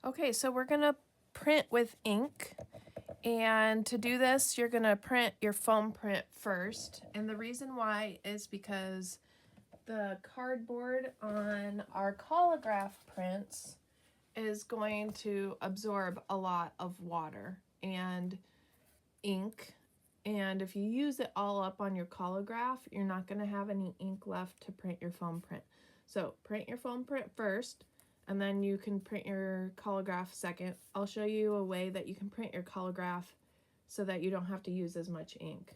Okay, so we're gonna print with ink. And to do this, you're gonna print your foam print first. And the reason why is because the cardboard on our Collagraph prints is going to absorb a lot of water and ink. And if you use it all up on your Collagraph, you're not gonna have any ink left to print your foam print. So print your foam print first, and then you can print your Collagraph second. I'll show you a way that you can print your Collagraph so that you don't have to use as much ink.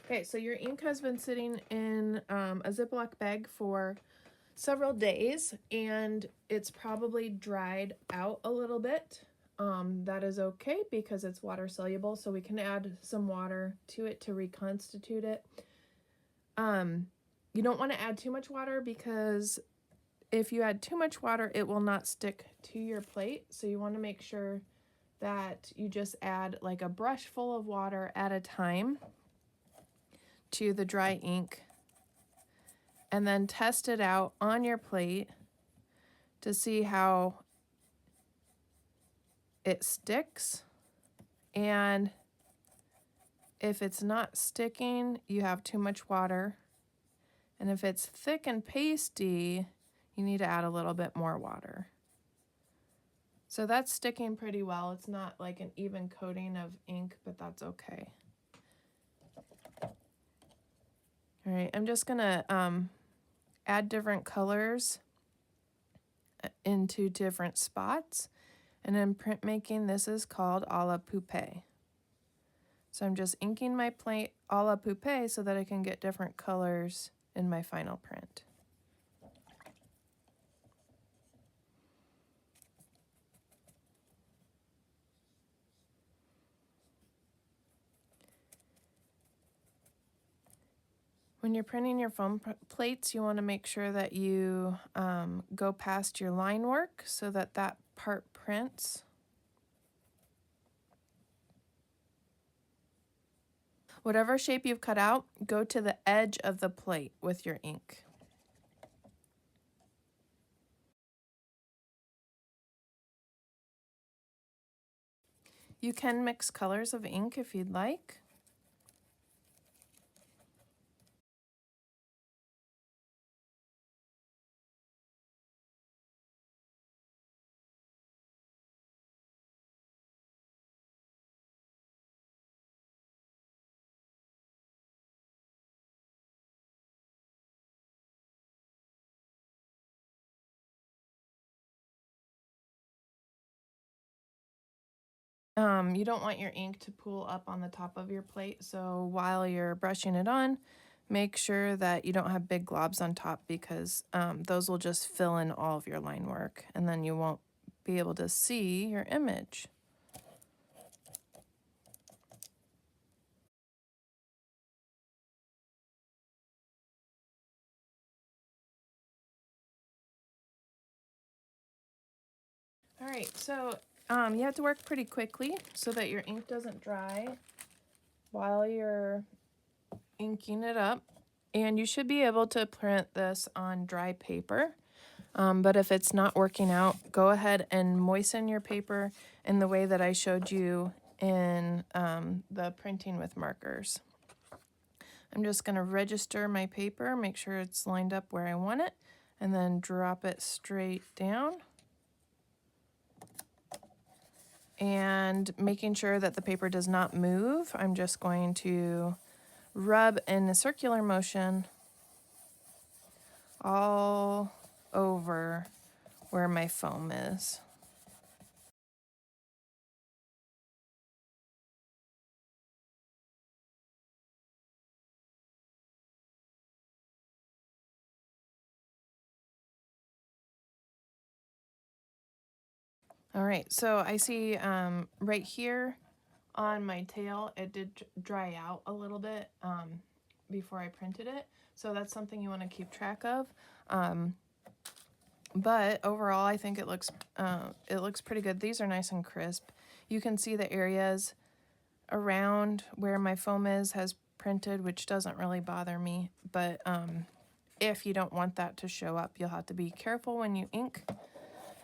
Okay, so your ink has been sitting in a Ziploc bag for several days, and it's probably dried out a little bit. That is okay because it's water soluble, so we can add some water to it to reconstitute it. You don't want to add too much water because if you add too much water, it will not stick to your plate. So you want to make sure that you just add like a brush full of water at a time to the dry ink, and then test it out on your plate to see how it sticks. And if it's not sticking, you have too much water. And if it's thick and pasty, you need to add a little bit more water. So that's sticking pretty well. It's not like an even coating of ink, but that's okay. All right, I'm just gonna add different colors into different spots. And in printmaking, this is called a la poupée. So I'm just inking my plate a la poupée so that I can get different colors in my final print. When you're printing your foam plates, you want to make sure that you go past your line work so that that part prints. Whatever shape you've cut out, go to the edge of the plate with your ink. You can mix colors of ink if you'd like. You don't want your ink to pool up on the top of your plate, so while you're brushing it on, make sure that you don't have big globs on top because those will just fill in all of your line work and then you won't be able to see your image. All right, so you have to work pretty quickly so that your ink doesn't dry while you're inking it up. And you should be able to print this on dry paper. But if it's not working out, go ahead and moisten your paper in the way that I showed you in the printing with markers. I'm just going to register my paper, make sure it's lined up where I want it, and then drop it straight down. And making sure that the paper does not move, I'm just going to rub in a circular motion all over where my foam is. All right, so I see right here on my tail, it did dry out a little bit before I printed it. So that's something you want to keep track of. But overall, I think it looks pretty good. These are nice and crisp. You can see the areas around where my foam has printed, which doesn't really bother me. But if you don't want that to show up, you'll have to be careful when you ink.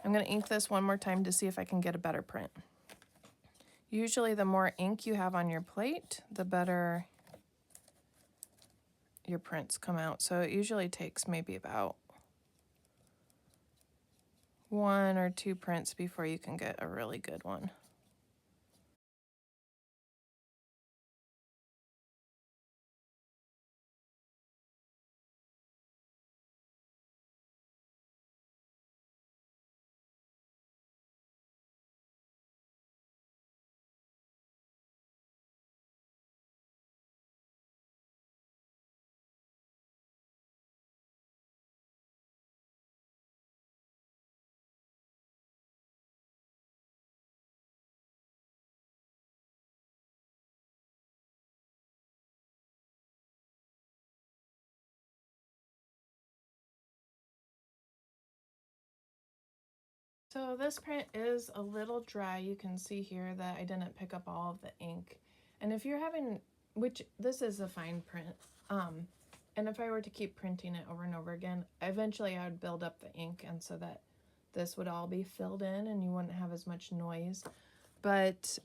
I'm going to ink this one more time to see if I can get a better print. Usually the more ink you have on your plate, the better your prints come out. So it usually takes maybe about 1 or 2 prints before you can get a really good one. So this print is a little dry. You can see here that I didn't pick up all of the ink. And if you're having, which this is a fine print, and if I were to keep printing it over and over again, eventually I would build up the ink, and so that this would all be filled in and you wouldn't have as much noise. But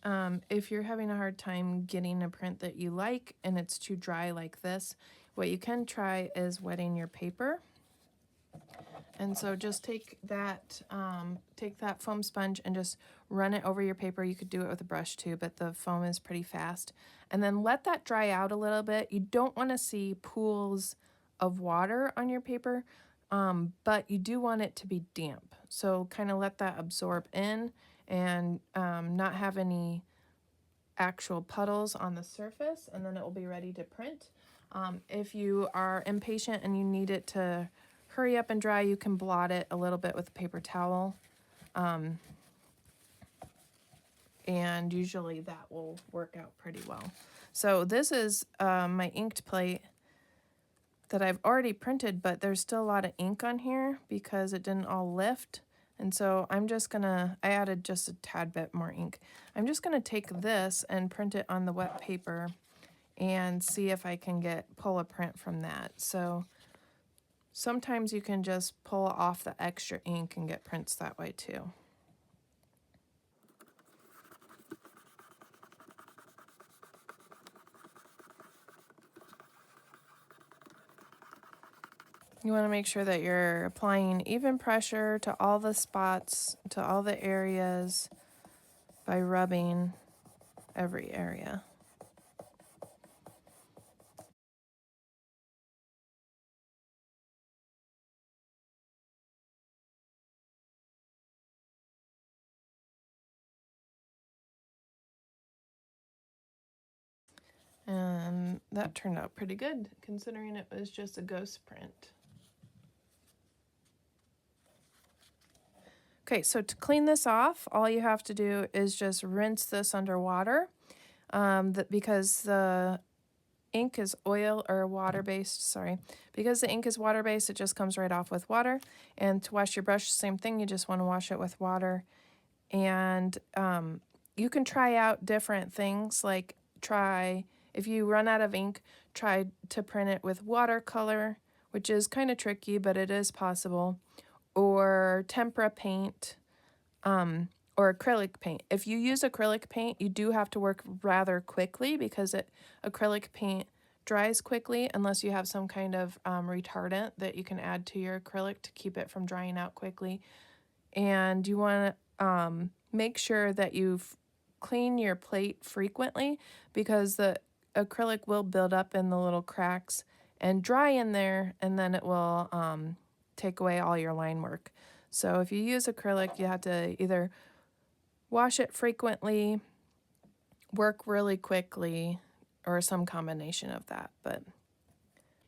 if you're having a hard time getting a print that you like and it's too dry like this, what you can try is wetting your paper. And so just take that foam sponge and just run it over your paper. You could do it with a brush too, but the foam is pretty fast. And then let that dry out a little bit. You don't want to see pools of water on your paper, but you do want it to be damp. So kind of let that absorb in and not have any actual puddles on the surface, and then it will be ready to print. If you are impatient and you need it to hurry up and dry, you can blot it a little bit with a paper towel. And usually that will work out pretty well. So this is my inked plate that I've already printed, but there's still a lot of ink on here because it didn't all lift. And so I'm just gonna, I added just a tad bit more ink. I'm just gonna take this and print it on the wet paper and see if I can pull a print from that. So sometimes you can just pull off the extra ink and get prints that way too. You want to make sure that you're applying even pressure to all the spots, to all the areas by rubbing every area. And that turned out pretty good considering it was just a ghost print. Okay, so to clean this off, all you have to do is just rinse this under water because the ink is oil or water-based, sorry. Because the ink is water-based, it just comes right off with water. And to wash your brush, same thing, you just want to wash it with water. And you can try out different things, like if you run out of ink, try to print it with watercolor, which is kind of tricky, but it is possible, or tempera paint, or acrylic paint. If you use acrylic paint, you do have to work rather quickly because acrylic paint dries quickly unless you have some kind of retardant that you can add to your acrylic to keep it from drying out quickly. And you want to make sure that you clean your plate frequently because the acrylic will build up in the little cracks and dry in there, and then it will take away all your line work. So if you use acrylic, you have to either wash it frequently, work really quickly, or some combination of that. But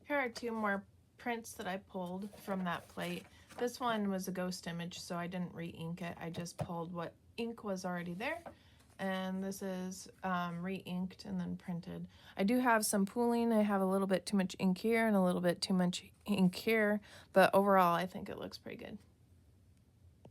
here are 2 more prints that I pulled from that plate. This one was a ghost image, so I didn't re-ink it. I just pulled what ink was already there. And this is re-inked and then printed. I do have some pooling. I have a little bit too much ink here and a little bit too much ink here, but overall I think it looks pretty good.